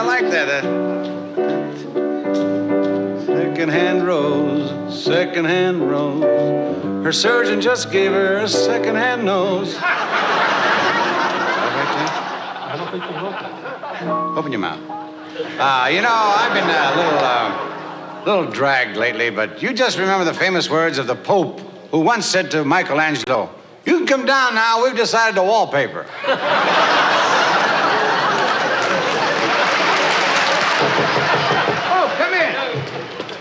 like that. Second-hand rose, second-hand rose. Her surgeon just gave her a second-hand nose. I don't think you wrote that. Open your mouth. You know, I've been a little dragged lately, but you just remember the famous words of the Pope, who once said to Michelangelo, "You can come down now, we've decided to wallpaper." Oh, come in.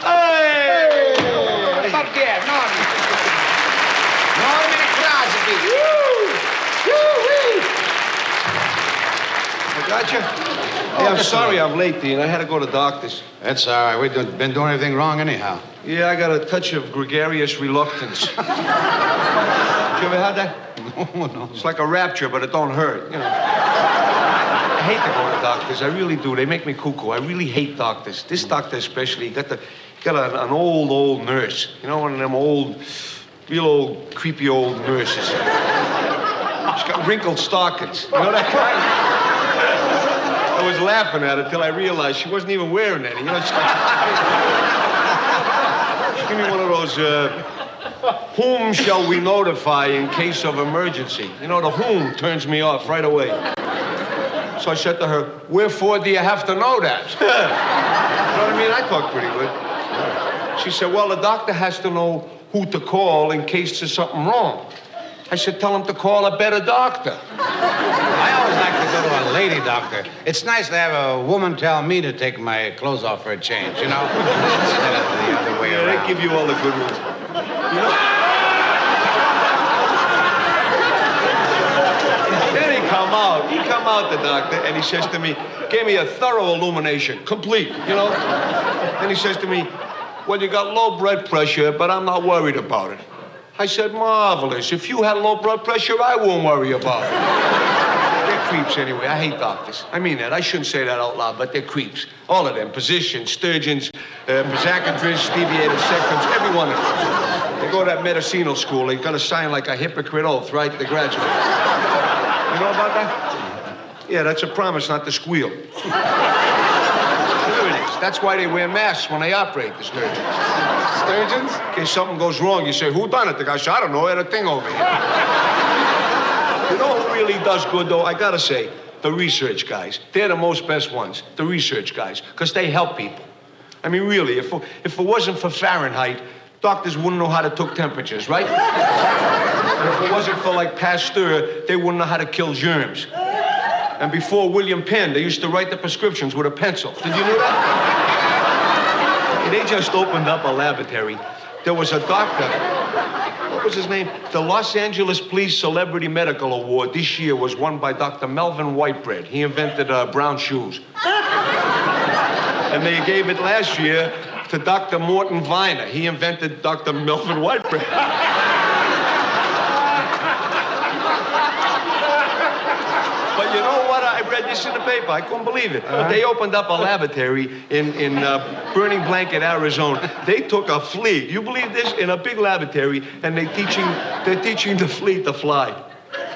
Hey! Up there, Norman. Norman Crosby. Woo-wee. I got you? Hey, I'm sorry I'm late, Dean. I had to go to the doctor's. That's all right. We've been doing everything wrong anyhow. Yeah, I got a touch of gregarious reluctance. You ever had that? No. It's like a rapture, but it don't hurt, you know. I hate to go to doctors. I really do. They make me cuckoo. I really hate doctors. This doctor especially, he got an old nurse. You know, one of them real old, creepy old nurses. She's got wrinkled stockings. You know that kind? I was laughing at her till I realized she wasn't even wearing any. You know, she gave me one of those, whom shall we notify in case of emergency? You know, the whom turns me off right away. So I said to her, "Wherefore do you have to know that?" You know what I mean? I talk pretty good. She said, "Well, the doctor has to know who to call in case there's something wrong." I said, "Tell him to call a better doctor." I always like to go to a lady doctor. It's nice to have a woman tell me to take my clothes off for a change, you know? Instead of the other way around. They give you all the good ones. You know? Then he come out, the doctor, and he says to me, gave me a thorough illumination, complete, you know? Then he says to me, "Well, you got low blood pressure, but I'm not worried about it." I said, "Marvelous. If you had low blood pressure, I won't worry about it." They're creeps anyway. I hate doctors. I mean that. I shouldn't say that out loud, but they're creeps. All of them. Physicians, surgeons, psychiatrists, deviated sections, every one of them. They go to that medicinal school. They got to sign like a hypocrite oath, right? The graduate. You know about that? Yeah, that's a promise not to squeal. Here it is. That's why they wear masks when they operate, the surgeons. Sturgeons? In case something goes wrong, you say, "Who done it?" The guy says, "I don't know, I had a thing over here." You know who really does good, though? I gotta say, the research guys. They're the most best ones, the research guys, because they help people. I mean, really, if it wasn't for Fahrenheit, doctors wouldn't know how to take temperatures, right? And if it wasn't for, like, Pasteur, they wouldn't know how to kill germs. And before William Penn, they used to write the prescriptions with a pencil. Did you know that? They just opened up a laboratory. There was a doctor. What was his name? The Los Angeles Police Celebrity Medical Award this year was won by Dr. Melvin Whitebread. He invented brown shoes. And they gave it last year to Dr. Morton Viner. He invented Dr. Melvin Whitebread. But you know what? I read this in the paper. I couldn't believe it. They opened up a laboratory in Burning Blanket, Arizona. They took a flea. You believe this? In a big laboratory, and they're teaching the flea to fly.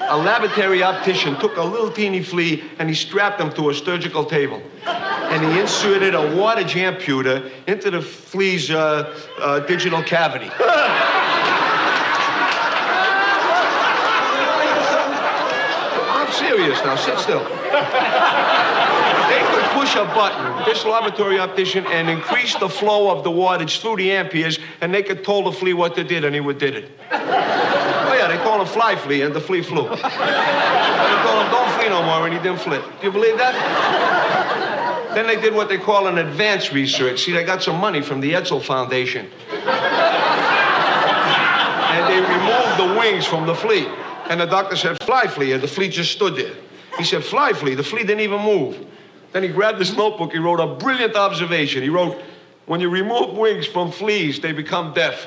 A laboratory optician took a little teeny flea and he strapped him to a surgical table. And he inserted a water jamputer into the flea's digital cavity. Serious now, sit still. They could push a button, this laboratory optician, and increase the flow of the wattage through the amperes, and they could tell the flea what they did, and he would did it. Oh yeah, they told him fly flea, and the flea flew. And they told him don't flee no more, and he didn't flit. Do you believe that? Then they did what they call an advanced research. See, they got some money from the Edsel Foundation. And they removed the wings from the flea. And the doctor said, "Fly flea," and the flea just stood there. He said, "Fly flea." The flea didn't even move. Then he grabbed his notebook. He wrote a brilliant observation. He wrote, "When you remove wings from fleas, they become deaf."